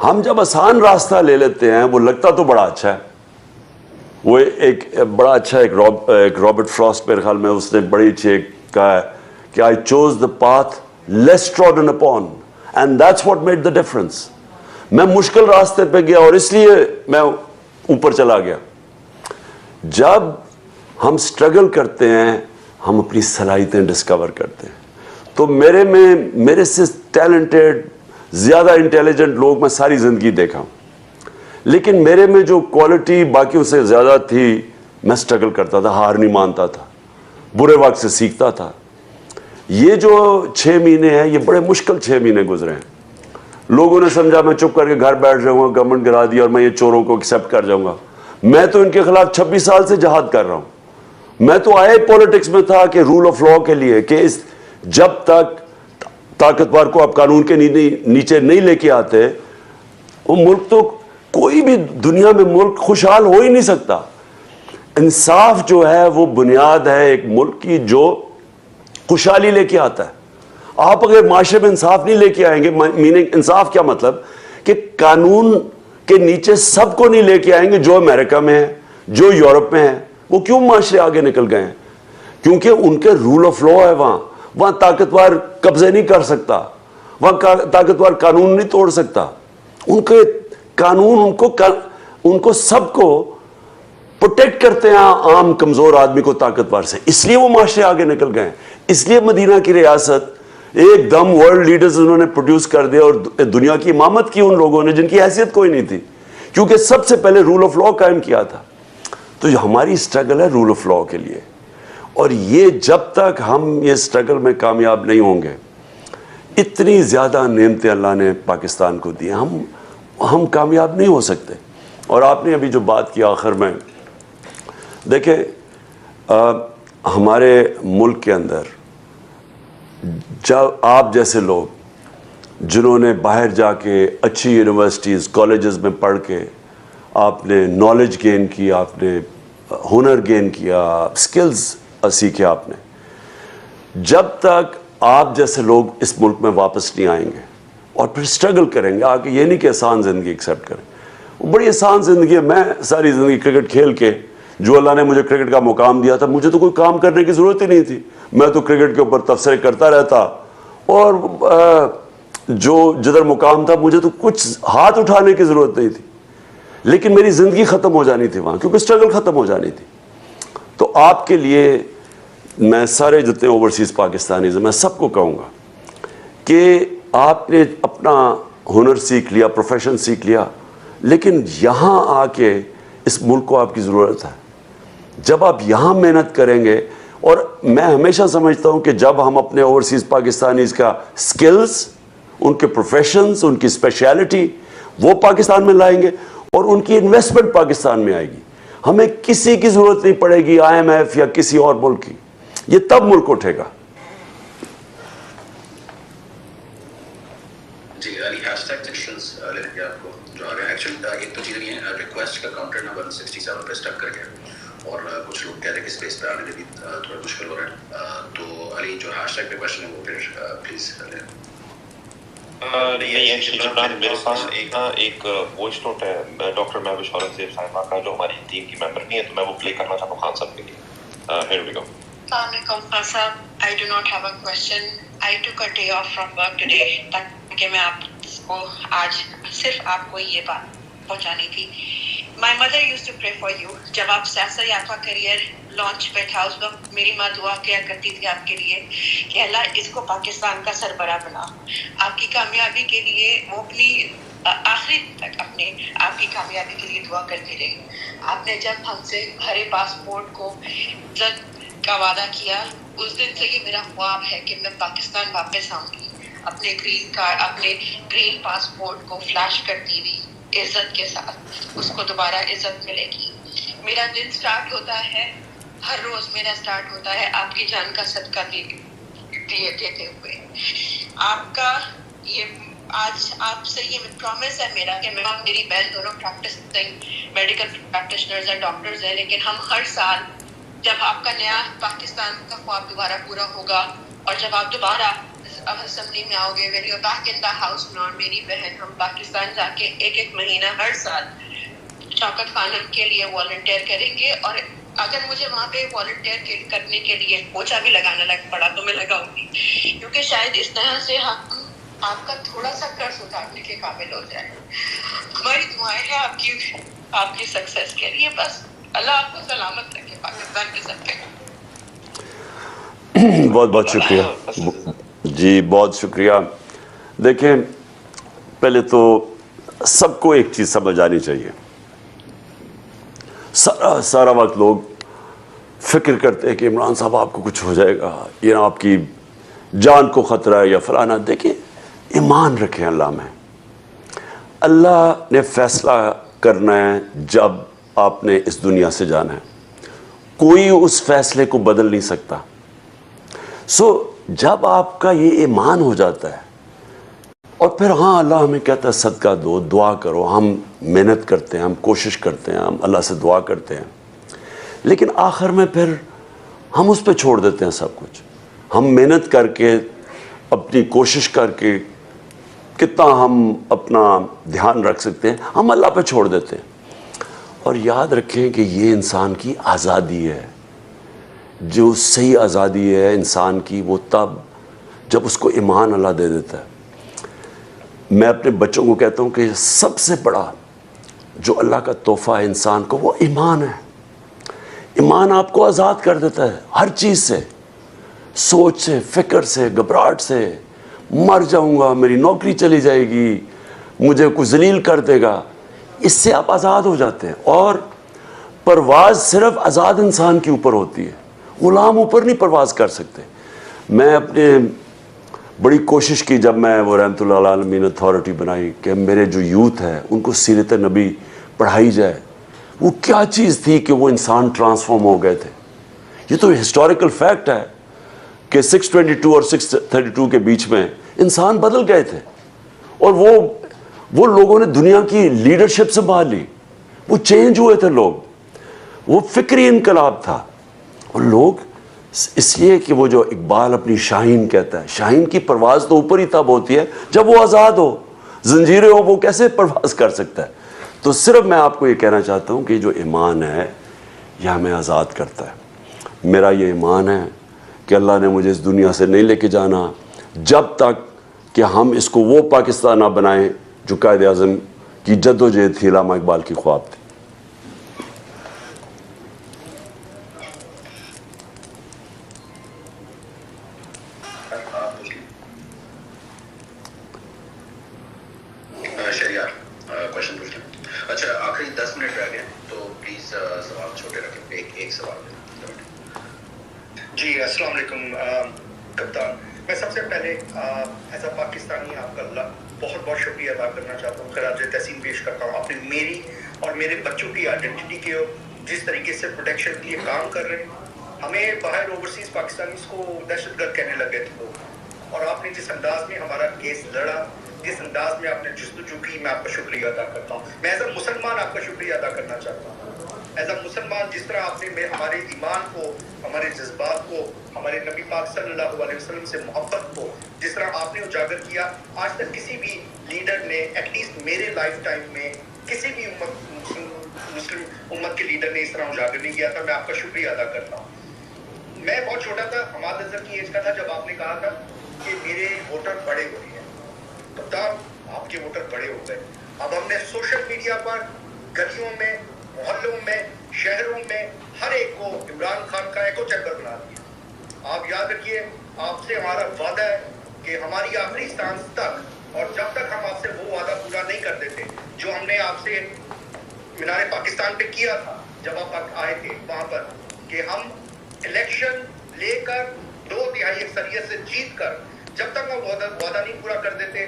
ہم جب آسان راستہ لے لیتے ہیں, وہ لگتا تو بڑا اچھا ہے. وہ ایک بڑا اچھا ایک رابرٹ فراسٹ میرے خیال میں اس نے بڑی اچھی ایک کہا ہے کہ I chose the path less trodden upon and that's what made the difference. میں مشکل راستے پہ گیا اور اس لیے میں اوپر چلا گیا. جب ہم سٹرگل کرتے ہیں ہم اپنی صلاحیتیں ڈسکور کرتے ہیں. تو میرے سے ٹیلنٹڈ زیادہ انٹیلیجنٹ لوگ میں ساری زندگی دیکھا ہوں, لیکن میرے میں جو کوالٹی باقیوں سے زیادہ تھی, میں سٹرگل کرتا تھا, ہار نہیں مانتا تھا, برے وقت سے سیکھتا تھا. یہ جو 6 مہینے ہیں یہ بڑے مشکل 6 مہینے گزرے ہیں. لوگوں نے سمجھا میں چپ کر کے گھر بیٹھ جاؤں گا, گورنمنٹ گرا دی اور میں یہ چوروں کو ایکسیپٹ کر جاؤں گا. میں تو ان کے خلاف 26 سال سے جہاد کر رہا ہوں. میں تو آئے پولیٹکس میں تھا کہ رول آف لا کے لیے, کہ جب تک طاقتور کو آپ قانون کے نیچے نہیں لے کے آتے, وہ ملک تو کوئی بھی دنیا میں ملک خوشحال ہو ہی نہیں سکتا. انصاف جو ہے وہ بنیاد ہے ایک ملک کی جو خوشحالی لے کے آتا ہے. آپ اگر معاشرے میں انصاف نہیں لے کے آئیں گے, میننگ انصاف کیا مطلب کہ قانون کے نیچے سب کو نہیں لے کے آئیں گے جو امریکہ میں ہے, جو یورپ میں ہے. وہ کیوں معاشرے آگے نکل گئے ہیں؟ کیونکہ ان کے رول آف لا ہے. وہاں طاقتور قبضے نہیں کر سکتا, وہاں طاقتور قانون نہیں توڑ سکتا. ان کے قانون ان کو سب کو پروٹیکٹ کرتے ہیں عام کمزور آدمی کو طاقتور سے. اس لیے وہ معاشرے آگے نکل گئے ہیں. اس لیے مدینہ کی ریاست ایک دم ورلڈ لیڈرز انہوں نے پروڈیوس کر دیا اور دنیا کی امامت کی ان لوگوں نے جن کی حیثیت کوئی نہیں تھی, کیونکہ سب سے پہلے رول آف لا قائم کیا تھا. تو ہماری سٹرگل ہے رول آف لا کے لیے, اور یہ جب تک ہم یہ سٹرگل میں کامیاب نہیں ہوں گے, اتنی زیادہ نعمتیں اللہ نے پاکستان کو دی, ہم کامیاب نہیں ہو سکتے. اور آپ نے ابھی جو بات کی آخر میں, دیکھیں ہمارے ملک کے اندر جب آپ جیسے لوگ جنہوں نے باہر جا کے اچھی یونیورسٹیز کالجز میں پڑھ کے آپ نے نالج گین کی, آپ نے ہنر گین کیا, سکلز سیکھے آپ نے, جب تک آپ جیسے لوگ اس ملک میں واپس نہیں آئیں گے اور پھر سٹرگل کریں گے آگے, یہ نہیں کہ آسان زندگی ایکسیپٹ کریں. وہ بڑی آسان زندگی ہے. میں ساری زندگی کرکٹ کھیل کے, جو اللہ نے مجھے کرکٹ کا مقام دیا تھا, مجھے تو کوئی کام کرنے کی ضرورت ہی نہیں تھی. میں تو کرکٹ کے اوپر تبصرے کرتا رہتا, اور جو جدھر مقام تھا مجھے تو کچھ ہاتھ اٹھانے کی ضرورت نہیں تھی. لیکن میری زندگی ختم ہو جانی تھی وہاں, کیونکہ سٹرگل ختم ہو جانی تھی. تو آپ کے لیے میں سارے جتنے اوورسیز پاکستانیز ہیں, میں سب کو کہوں گا کہ آپ نے اپنا ہنر سیکھ لیا, پروفیشن سیکھ لیا, لیکن یہاں آ کے اس ملک کو آپ کی ضرورت ہے. جب آپ یہاں محنت کریں گے, اور میں ہمیشہ سمجھتا ہوں کہ جب ہم اپنے اوورسیز پاکستانیز کا سکلز, ان کے پروفیشنز, ان کی اسپیشلٹی وہ پاکستان میں لائیں گے, اور ان کی انویسٹمنٹ پاکستان میں آئے گی, ہمیں کسی کی ضرورت نہیں پڑے گی IMF یا کسی اور ملک کی. یہ تب ملک اٹھے گا. جی علی ہیش ٹیگ سیکشنز لے کے آپ کو جو آ گیا. ایکچولی ایک تو چیز نہیں ہے, ریکویسٹ کا کاؤنٹر نمبر 167 پہ اسٹک کر گیا, اور کچھ لوگ کہہ رہے ہیں کہ اسپیس پہ آنے میں بھی تھوڑا مشکل ہو رہا ہے. تو علی جو ہیش ٹیگ پہ کویشچن ہے وہ پھر پلیز لیں. نہیں ایکچولی میرے پاس ایک وائس نوٹ ہے ڈاکٹر محبوش اورنگزیب صاحبہ کا, جو ہماری ٹیم کی ممبر نہیں ہے, تو میں وہ پلے کرنا چاہتا ہوں خان صاحب کے لیے. Here we go. السلام علیکم خان صاحب. I do not have a question. I took a day off from work today تاکہ میں آپ کو آج صرف آپ کو یہ بات پہنچانی تھی. My mother used to pray for you. جب آپ سیاست یافتہ کریئر لانچ پہ تھا اس وقت میری ماں دعا کیا کرتی تھی آپ کے لیے کہ اللہ اس کو پاکستان کا سربراہ بنا. آپ کی کامیابی کے لیے موکلی آخری تک آپ کی کامیابی کے لیے دعا کرتی رہی. آپ نے جب ہم سے ہرے پاسپورٹ کو عزت کا وعدہ کیا, اس دن سے یہ میرا خواب ہے کہ میں پاکستان واپس آؤں گی, اپنے گرین پاسپورٹ کو فلیش کرتی ہوئی عزت کے ساتھ, اس کو دوبارہ عزت ملے گی. میرا دن سٹارٹ ہوتا ہے, ہر روز میرا سٹارٹ ہوتا ہے آپ کی جان کا صدقہ دیتے ہوئے. آپ کا یہ آج آپ سے یہ پرومس ہے میرا کہ میں اور میری بہن دونوں پریکٹسنگ میڈیکل پریکٹیشنرز ہیں, ڈاکٹرز ہیں, لیکن ہم ہر سال جب آپ کا نیا پاکستان کا خواب دوبارہ پورا ہوگا اور جب آپ دوبارہ اسمبلی میں آؤ گے, when you're back in the house, میں اور میری بہن ہم پاکستان جا کے ایک مہینہ ہر سال شوکت خانم کے لیے والنٹیئر کریں گے, اور اگر مجھے وہاں پہ والنٹیئر کرنے کے لیے پوچھا بھی لگانا پڑا تو میں لگاؤں گی، کیونکہ شاید اس طرح سے ہم آپ کا تھوڑا سا قرض اتارنے کے قابل ہو جائے. ہماری دعائیں ہیں آپ کی سکسیس کے لیے. بس اللہ آپ کو سلامت رکھے پاکستان کے سب پہ. بہت بہت شکریہ جی، بہت شکریہ. دیکھیں، پہلے تو سب کو ایک چیز سمجھ آنی چاہیے. سارا وقت لوگ فکر کرتے ہیں کہ عمران صاحب آپ کو کچھ ہو جائے گا، یہ آپ کی جان کو خطرہ ہے یا فلانا. دیکھیں، ایمان رکھیں اللہ میں. اللہ نے فیصلہ کرنا ہے جب آپ نے اس دنیا سے جانا ہے. کوئی اس فیصلے کو بدل نہیں سکتا. جب آپ کا یہ ایمان ہو جاتا ہے اور پھر ہاں اللہ ہمیں کہتا ہے صدقہ دو، دعا کرو، ہم محنت کرتے ہیں، ہم کوشش کرتے ہیں، ہم اللہ سے دعا کرتے ہیں، لیکن آخر میں پھر ہم اس پہ چھوڑ دیتے ہیں سب کچھ. ہم محنت کر کے، اپنی کوشش کر کے کتنا ہم اپنا دھیان رکھ سکتے ہیں، ہم اللہ پہ چھوڑ دیتے ہیں. اور یاد رکھیں کہ یہ انسان کی آزادی ہے. جو صحیح آزادی ہے انسان کی، وہ تب جب اس کو ایمان اللہ دے دیتا ہے. میں اپنے بچوں کو کہتا ہوں کہ سب سے بڑا جو اللہ کا تحفہ ہے انسان کو، وہ ایمان ہے. ایمان آپ کو آزاد کر دیتا ہے ہر چیز سے، سوچ سے، فکر سے، گھبراہٹ سے. مر جاؤں گا، میری نوکری چلی جائے گی، مجھے کوئی ذلیل کر دے گا، اس سے آپ آزاد ہو جاتے ہیں. اور پرواز صرف آزاد انسان کے اوپر ہوتی ہے، غلام اوپر نہیں پرواز کر سکتے. میں اپنے بڑی کوشش کی جب میں وہ رحمۃ اللہ علیہ عالمین اتھارٹی بنائی کہ میرے جو یوتھ ہے ان کو سیرت نبی پڑھائی جائے. وہ کیا چیز تھی کہ وہ انسان ٹرانسفارم ہو گئے تھے. یہ تو ہسٹوریکل فیکٹ ہے کہ 622 اور 632 کے بیچ میں انسان بدل گئے تھے، اور وہ لوگوں نے دنیا کی لیڈرشپ سنبھال لی. وہ چینج ہوئے تھے لوگ. وہ فکری انقلاب تھا. اور لوگ اس لیے کہ وہ جو اقبال اپنی شاہین کہتا ہے، شاہین کی پرواز تو اوپر ہی تب ہوتی ہے جب وہ آزاد ہو. زنجیریں ہو، وہ کیسے پرواز کر سکتا ہے؟ تو صرف میں آپ کو یہ کہنا چاہتا ہوں کہ جو ایمان ہے یہ ہمیں آزاد کرتا ہے. میرا یہ ایمان ہے کہ اللہ نے مجھے اس دنیا سے نہیں لے کے جانا جب تک کہ ہم اس کو وہ پاکستان نہ بنائیں جو قائد اعظم کی جد و جہد تھی، علامہ اقبال کی خواب تھی. کوشچن پوچھ لیں. اچھا، آخری 10 منٹ رہ گئے تو پلیز سوال چھوٹے رکھیں. ایک سوال. جی السلام علیکم کپتان. میں سب سے پہلے ایز اے پاکستانی آپ کا بہت بہت شکریہ ادا کرنا چاہتا ہوں، خراج تحسین پیش کرتا ہوں. آپ نے میری اور میرے بچوں کی آئیڈینٹی کے جس طریقے سے پروٹیکشن کے لیے کام کر رہے ہیں. ہمیں باہر اوورسیز پاکستانیز کو دہشت گرد کہنے لگے تھے لوگ، اور آپ نے جس انداز میں ہمارا کیس لڑا، جس انداز میں آپ نے جستجو کی، میں آپ کا شکریہ ادا کرتا ہوں. میں ایز اے مسلمان آپ کا شکریہ ادا کرنا چاہتا ہوں. ایز اے مسلمان جس طرح آپ نے ہمارے ایمان کو، ہمارے جذبات کو، ہمارے نبی پاک صلی اللہ علیہ وسلم سے محبت کو جس طرح آپ نے اجاگر کیا، آج تک کسی بھی لیڈر نے، ایٹ لیسٹ میرے لائف ٹائم میں کسی بھی مسلم امت کے لیڈر نے اس طرح اجاگر نہیں کیا تھا. میں آپ کا شکریہ ادا کرتا ہوں. میں بہت چھوٹا تھا، حماد اظہر کی ایج کا تھا، جب آپ نے کہا تھا کہ میرے ووٹر بڑے ہو رہے ہیں. کپتان، آپ کے ووٹر بڑے ہو گئے. اب ہم نے سوشل میڈیا پر، گلیوں میں، محلوں میں، شہروں میں ہر ایک کو عمران خان کا ایکو چیمبر بنا دیا. آپ یاد رکھیے، آپ سے ہمارا وعدہ ہے کہ ہماری آخری سانس تک، اور جب تک ہم آپ سے وہ وعدہ پورا نہیں کر دیتے جو ہم نے آپ سے مینار پاکستان پہ کیا تھا جب آپ آئے تھے وہاں پر، کہ ہم الیکشن لے کر 2/3 اکثریت سے جیت کر جب تک وہ وعدہ نہیں پورا کر دیتے،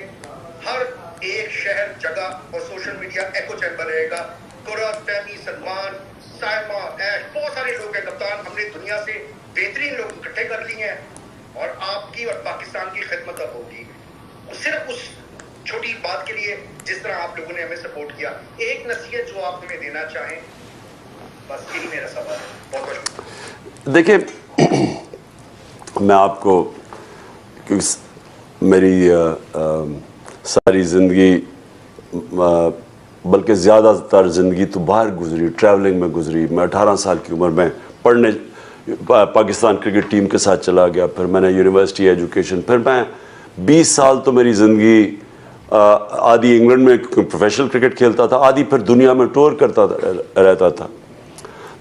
ہر ایک شہر، جگہ اور سوشل میڈیا ایکو چیمبر رہے گا. قرۃ، فہمی، سلمان، سائمہ، ایش، بہت سارے لوگ ہیں کپتان. ہم نے دنیا سے بہترین لوگ اکٹھے کر لیے ہیں، اور آپ کی اور پاکستان کی خدمت اب ہوگی. صرف اس چھوٹی بات کے لیے جس طرح آپ لوگوں نے ہمیں سپورٹ کیا، ایک نصیحت جو آپ ہمیں دینا چاہیں، بس یہی میرا سوال ہے. بہت بہت شکریہ. دیکھیں، میں آپ کو، میری ساری زندگی بلکہ زیادہ تر زندگی تو باہر گزری، ٹریولنگ میں گزری. میں 18 سال کی عمر میں پڑھنے پاکستان کرکٹ ٹیم کے ساتھ چلا گیا، پھر میں نے یونیورسٹی ایجوکیشن، پھر میں 20 سال تو میری زندگی آدھی انگلینڈ میں پروفیشنل کرکٹ کھیلتا تھا، آدھی پھر دنیا میں ٹور کرتا رہتا تھا.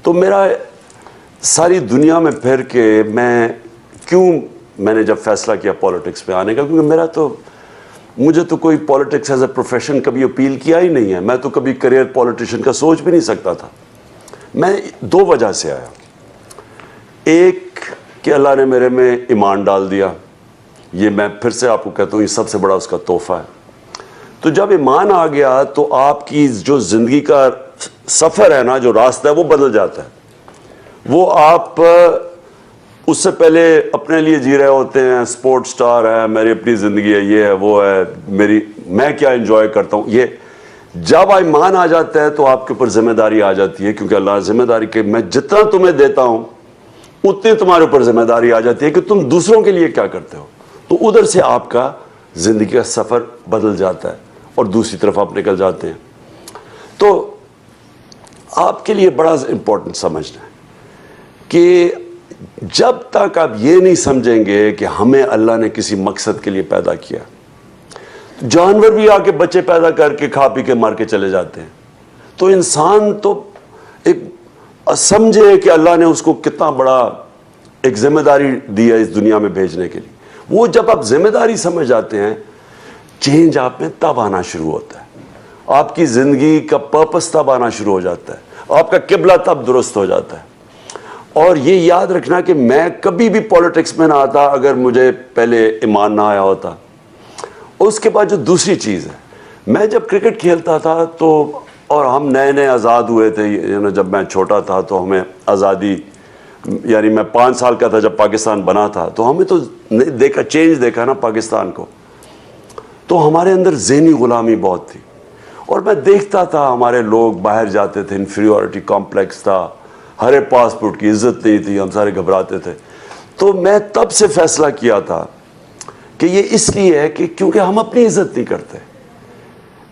تو میرا ساری دنیا میں پھر کے میں نے جب فیصلہ کیا پالیٹکس میں آنے کا، کیونکہ مجھے تو کوئی پالیٹکس ایز اے پروفیشن کبھی اپیل کیا ہی نہیں ہے. میں تو کبھی کریئر پالیٹیشین کا سوچ بھی نہیں سکتا تھا. میں 2 وجہ سے آیا. ایک کہ اللہ نے میرے میں ایمان ڈال دیا، یہ میں پھر سے آپ کو کہتا ہوں یہ سب سے بڑا اس کا تحفہ ہے. تو جب ایمان آ گیا تو آپ کی جو زندگی کا سفر ہے نا، جو راستہ ہے وہ بدل جاتا ہے. وہ آپ اس سے پہلے اپنے لیے جی رہے ہوتے ہیں، سپورٹ سٹار ہے، میری اپنی زندگی ہے، یہ ہے وہ ہے، میں کیا انجوائے کرتا ہوں. یہ جب ایمان آ جاتا ہے تو آپ کے اوپر ذمہ داری آ جاتی ہے، کیونکہ اللہ ذمہ داری کہ میں جتنا تمہیں دیتا ہوں اتنی تمہارے اوپر ذمہ داری آ جاتی ہے کہ تم دوسروں کے لیے کیا کرتے ہو. تو ادھر سے آپ کا زندگی کا سفر بدل جاتا ہے اور دوسری طرف آپ نکل جاتے ہیں. تو آپ کے لیے بڑا امپورٹنٹ سمجھنا ہے کہ جب تک آپ یہ نہیں سمجھیں گے کہ ہمیں اللہ نے کسی مقصد کے لیے پیدا کیا. جانور بھی آ کے بچے پیدا کر کے کھا پی کے مار کے چلے جاتے ہیں. تو انسان تو ایک سمجھے کہ اللہ نے اس کو کتنا بڑا ایک ذمہ داری دی ہے اس دنیا میں بھیجنے کے لیے. وہ جب آپ ذمہ داری سمجھ جاتے ہیں، چینج آپ میں تب آنا شروع ہوتا ہے. آپ کی زندگی کا پرپس تب آنا شروع ہو جاتا ہے، آپ کا قبلہ تب درست ہو جاتا ہے. اور یہ یاد رکھنا کہ میں کبھی بھی پالیٹکس میں نہ آتا اگر مجھے پہلے ایمان نہ آیا ہوتا. اس کے بعد جو دوسری چیز ہے، میں جب کرکٹ کھیلتا تھا تو اور ہم نئے آزاد ہوئے تھے، جب میں چھوٹا تھا تو ہمیں آزادی، یعنی میں 5 سال کا تھا جب پاکستان بنا تھا، تو ہمیں تو چینج دیکھا نا پاکستان کو. تو ہمارے اندر ذہنی غلامی بہت تھی اور میں دیکھتا تھا ہمارے لوگ باہر جاتے تھے، انفیریورٹی کمپلیکس تھا، ہر پاسپورٹ کی عزت نہیں تھی، ہم سارے گھبراتے تھے. تو میں تب سے فیصلہ کیا تھا کہ یہ اس لیے ہے کہ کیونکہ ہم اپنی عزت نہیں کرتے.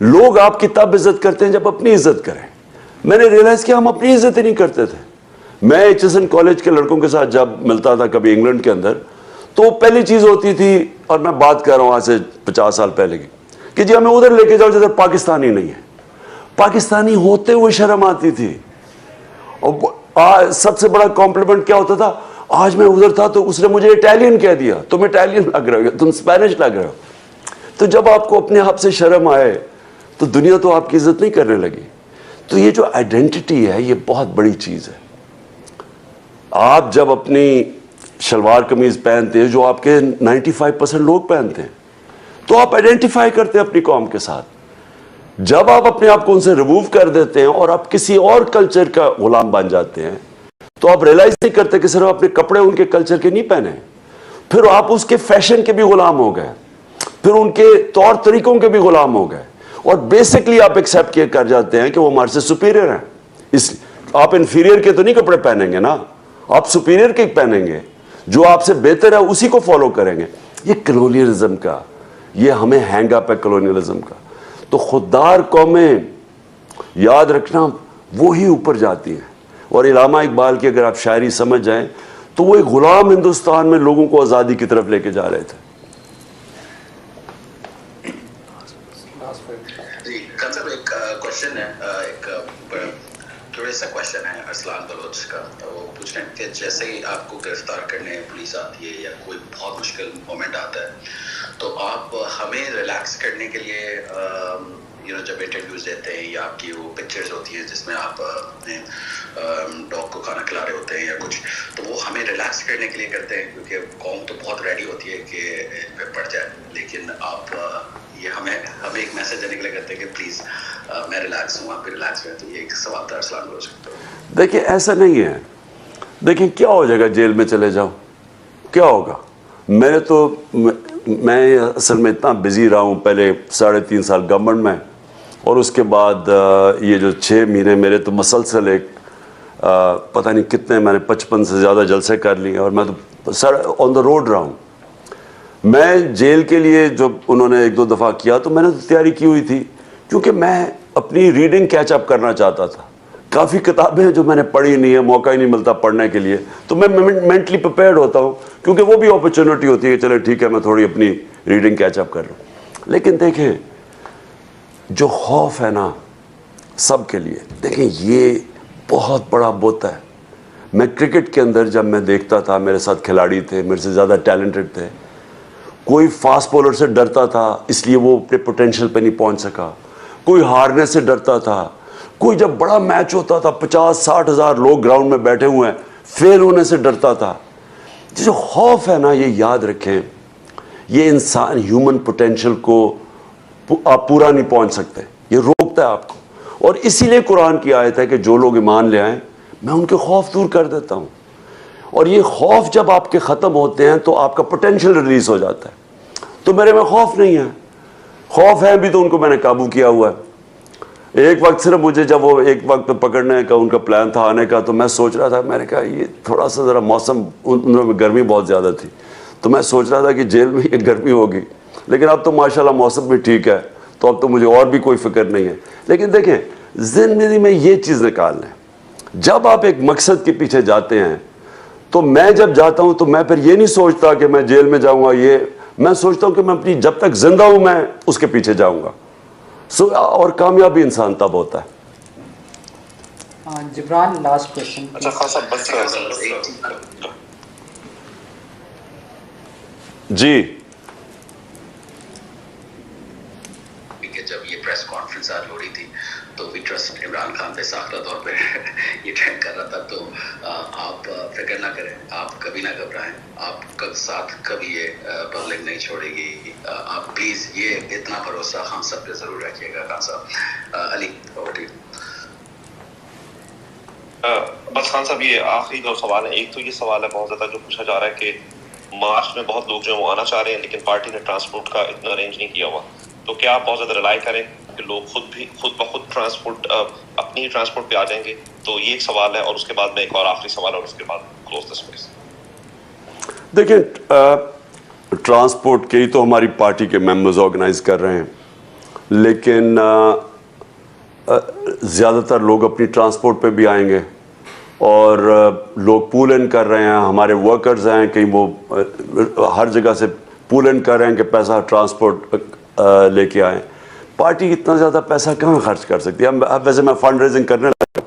لوگ آپ کی تب عزت کرتے ہیں جب اپنی عزت کریں. میں نے ریئلائز کیا ہم اپنی عزت ہی نہیں کرتے تھے. میں ایچ کالج کے لڑکوں کے ساتھ جب ملتا تھا کبھی انگلینڈ کے اندر، تو پہلی چیز ہوتی تھی، اور میں بات کر رہا ہوں آج سے 50 سال پہلے کی، کہ جی ہمیں ادھر لے کے جاؤ جدھر پاکستانی نہیں ہے. پاکستانی ہوتے ہوئے شرم آتی تھی. اور سب سے بڑا کمپلیمنٹ کیا ہوتا تھا، آج میں ادھر تھا تو اس نے مجھے اٹیلین کہہ دیا، تم اٹیلین لگ رہے ہو، تم اسپینش لگ رہے ہو. تو جب آپ کو اپنے آپ سے شرم آئے تو دنیا تو آپ کی عزت نہیں کرنے لگی. تو یہ جو آئیڈینٹی ہے یہ بہت بڑی چیز ہے. آپ جب اپنی شلوار قمیض پہنتے ہیں جو آپ کے 95% لوگ پہنتے ہیں، تو آپ آئیڈینٹیفائی کرتے ہیں اپنی قوم کے ساتھ. جب آپ اپنے آپ کو ان سے ریموو کر دیتے ہیں اور آپ کسی اور کلچر کا غلام بن جاتے ہیں، تو آپ ریئلائز نہیں کرتے کہ صرف اپنے کپڑے ان کے کلچر کے نہیں پہنے، پھر آپ اس کے فیشن کے بھی غلام ہو گئے، پھر ان کے طور طریقوں کے بھی غلام ہو گئے. اور بیسکلی آپ ایکسیپٹ کیا کر جاتے ہیں کہ وہ ہمارے سے سپیریئر ہیں. اس آپ انفیریئر کے تو نہیں کپڑے پہنیں گے نا، آپ سپیریئر کے پہنیں گے، جو آپ سے بہتر ہے اسی کو فالو کریں گے. یہ کلونیلزم کا، یہ ہمیں ہینگ اپ ہے کلونیلزم کا. تو خوددار قومیں یاد رکھنا وہی اوپر جاتی ہیں. اور علامہ اقبال کی اگر آپ شاعری سمجھ جائیں تو وہ ایک غلام ہندوستان میں لوگوں کو آزادی کی طرف لے کے جا رہے تھے. جی خان صاحب، ایک کوشچن ہے، ایک تھوڑا سا کوشچن ہے ارسلان بلوچ کا. وہ پوچھ رہے ہیں کہ جیسے ہی آپ کو گرفتار کرنے پولیس آتی ہے یا کوئی بہت مشکل مومنٹ آتا ہے، تو آپ ہمیں ریلیکس کرنے کے لیے جب انٹرویوز دیتے ہیں یا آپ کی وہ پکچرز ہوتی ہیں جس میں آپ اپنے ڈاگ کو کھانا کھلا رہے ہوتے ہیں یا کچھ، تو وہ ہمیں ریلیکس کرنے کے لیے کرتے ہیں، کیونکہ قوم تو بہت ریڈی ہوتی ہے کہ ان پہ پڑ جائے، لیکن آپ یہ ہمیں ایک میسج دینے کے لیے کرتے ہیں کہ پلیز میں ریلیکس ہوں، آپ بھی ریلیکس ہوئے. تو یہ ایک سوال تھا ارسلان بلوچ. دیکھیں ایسا نہیں ہے. دیکھیں کیا ہو جائے گا جیل میں چلے جاؤ، کیا ہوگا؟ میں اصل میں اتنا بزی رہا ہوں، پہلے 3.5 سال گورنمنٹ میں، اور اس کے بعد یہ جو 6 مہینے میرے تو مسلسل ایک پتہ نہیں کتنے، میں نے 55 سے زیادہ جلسے کر لیے، اور میں تو آن دا روڈ رہا ہوں. میں جیل کے لیے جب انہوں نے 1-2 دفعہ کیا تو میں نے تو تیاری کی ہوئی تھی، کیونکہ میں اپنی ریڈنگ کیچ اپ کرنا چاہتا تھا. کافی کتابیں ہیں جو میں نے پڑھی نہیں ہے, موقع ہی نہیں ملتا پڑھنے کے لیے, تو میں مینٹلی پریپیئرڈ ہوتا ہوں, کیونکہ وہ بھی اپرچونٹی ہوتی ہے کہ چلے ٹھیک ہے میں تھوڑی اپنی ریڈنگ کیچ اپ کر لوں. لیکن دیکھیں جو خوف ہے نا سب کے لیے, دیکھیں یہ بہت بڑا بت ہے. میں کرکٹ کے اندر جب میں دیکھتا تھا, میرے ساتھ کھلاڑی تھے میرے سے زیادہ ٹیلنٹڈ تھے, کوئی فاسٹ بولر سے ڈرتا تھا اس لیے وہ اپنے پوٹینشیل پہ نہیں پہنچ سکا, کوئی ہارنے سے ڈرتا تھا, کوئی جب بڑا میچ ہوتا تھا 50-60 ہزار لوگ گراؤنڈ میں بیٹھے ہوئے ہیں فیل ہونے سے ڈرتا تھا. جو خوف ہے نا, یہ یاد رکھیں, یہ انسان ہیومن پوٹینشیل کو آپ پورا نہیں پہنچ سکتے, یہ روکتا ہے آپ کو. اور اسی لیے قرآن کی آیت ہے کہ جو لوگ ایمان لے آئیں میں ان کے خوف دور کر دیتا ہوں. اور یہ خوف جب آپ کے ختم ہوتے ہیں تو آپ کا پوٹینشیل ریلیز ہو جاتا ہے. تو میرے میں خوف نہیں ہے, خوف ہے بھی تو ان کو میں نے قابو کیا ہوا ہے. ایک وقت صرف مجھے جب وہ ایک وقت پکڑنے کا ان کا پلان تھا آنے کا, تو میں سوچ رہا تھا, میں نے کہا یہ تھوڑا سا ذرا موسم ان میں گرمی بہت زیادہ تھی, تو میں سوچ رہا تھا کہ جیل میں یہ گرمی ہوگی, لیکن اب تو ماشاءاللہ موسم بھی ٹھیک ہے, تو اب تو مجھے اور بھی کوئی فکر نہیں ہے. لیکن دیکھیں زندگی میں یہ چیز نکال لیں, جب آپ ایک مقصد کے پیچھے جاتے ہیں, تو میں جب جاتا ہوں تو میں پھر یہ نہیں سوچتا کہ میں جیل میں جاؤں گا, یہ میں سوچتا ہوں کہ میں اپنی جب تک زندہ ہوں میں اس کے پیچھے جاؤں گا. اور کامیابی انسان تب ہوتا ہے. Jibran last question. اچھا خاصا بس جی کہ جب یہ پریس کانفرنس آج ہو رہی تھی تو وی ٹرسٹ عمران خان پہ ساختہ طور پہ یہ ٹرینڈ کر رہا تھا, تو آپ فکر نہ کریں, آپ کبھی نہ گھبرائیں, آپ ساتھ کبھی یہ پبلک نہیں چھوڑے گی. آپ پلیز یہ اتنا بھروسہ ہم سب پہ ضرور رکھیے گا. خان صاحب, علی over to you. بس خان صاحب یہ آخری دو سوال ہیں. ایک تو یہ سوال ہے بہت زیادہ جو پوچھا جا رہا ہے کہ مارچ میں بہت لوگ جو ہیں وہ آنا چاہ رہے ہیں لیکن پارٹی نے ٹرانسپورٹ کا اتنا ارینج نہیں کیا ہوا, تو کیا آپ بہت زیادہ ریلائی کریں کہ لوگ خود بخود ٹرانسپورٹ اپنی ٹرانسپورٹ پہ آ جائیں گے؟ تو یہ ایک سوال ہے, اور اس کے بعد میں ایک اور آخری سوال اور اس کے بعد کلوز دا اسپیس. دیکھیں ٹرانسپورٹ کے ہی تو ہماری پارٹی کے ممبرز آرگنائز کر رہے ہیں, لیکن زیادہ تر لوگ اپنی ٹرانسپورٹ پہ بھی آئیں گے, اور لوگ پول ان کر رہے ہیں. ہمارے ورکرز ہیں کہیں وہ ہر جگہ سے پول ان کر رہے ہیں کہ پیسہ ٹرانسپورٹ لے کے آئیں. پارٹی اتنا زیادہ پیسہ کہاں خرچ کر سکتی ہے؟ ویسے میں فنڈ ریزنگ کرنے لگا,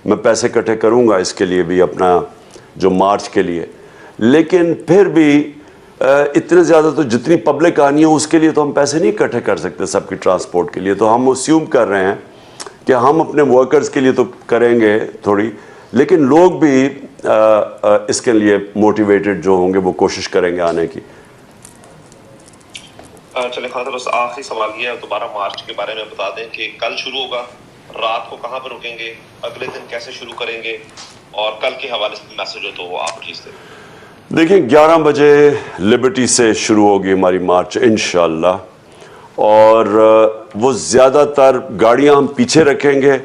میں پیسے اکٹھے کروں گا اس کے لیے بھی اپنا جو مارچ کے لیے, لیکن پھر بھی اتنے زیادہ تو جتنی پبلک آنی ہے اس کے لیے تو ہم پیسے نہیں اکٹھے کر سکتے سب کی ٹرانسپورٹ کے لیے. تو ہم اسیوم کر رہے ہیں کہ ہم اپنے ورکرز کے لیے تو کریں گے تھوڑی, لیکن لوگ بھی اس کے لیے موٹیویٹڈ جو ہوں گے وہ کوشش کریں گے آنے کی. چلیں خان صاحب, بس آخری سوال یہ ہے, دوبارہ مارچ کے بارے میں بتا دیں کہ کل شروع ہوگا, رات کو کہاں پر رکیں گے, اگلے دن کیسے شروع کریں گے, اور کل کے حوالے سے میسج ہو تو وہ آپ پلیز دیں. دیکھیں 11 بجے لبرٹی سے شروع ہوگی ہماری مارچ انشاءاللہ, اور وہ زیادہ تر گاڑیاں ہم پیچھے رکھیں گے,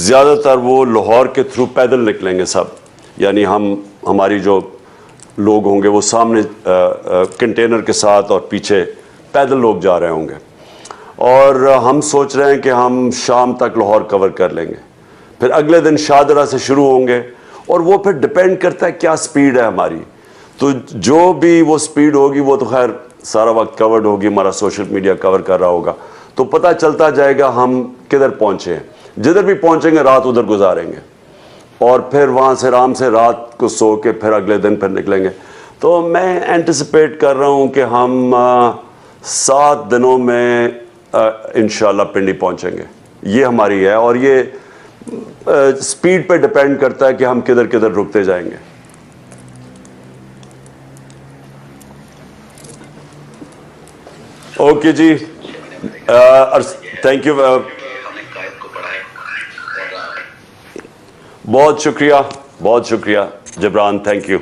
زیادہ تر وہ لاہور کے تھرو پیدل نکلیں گے سب, یعنی ہماری جو لوگ ہوں گے وہ سامنے کنٹینر کے ساتھ اور پیچھے پیدل لوگ جا رہے ہوں گے. اور ہم سوچ رہے ہیں کہ ہم شام تک لاہور کور کر لیں گے, پھر اگلے دن شاہدرہ سے شروع ہوں گے, اور وہ پھر ڈپینڈ کرتا ہے کیا سپیڈ ہے ہماری. تو جو بھی وہ سپیڈ ہوگی وہ تو خیر سارا وقت کورڈ ہوگی, ہمارا سوشل میڈیا کور کر رہا ہوگا, تو پتہ چلتا جائے گا ہم کدھر پہنچے ہیں. جدھر بھی پہنچیں گے رات ادھر گزاریں گے, اور پھر وہاں سے آرام سے رات کو سو کے پھر اگلے دن پھر نکلیں گے. تو میں اینٹیسپیٹ کر رہا ہوں کہ ہم 7 دنوں میں انشاءاللہ پنڈی پہنچیں گے, یہ ہماری ہے. اور یہ سپیڈ پہ ڈپینڈ کرتا ہے کہ ہم کدھر کدھر رکتے جائیں گے. اوکے جی, تھینک یو, بہت شکریہ, بہت شکریہ جبران, تھینک یو.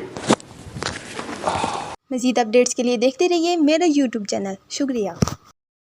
مزید اپڈیٹس کے لیے دیکھتے رہیے میرا یوٹیوب چینل. شکریہ.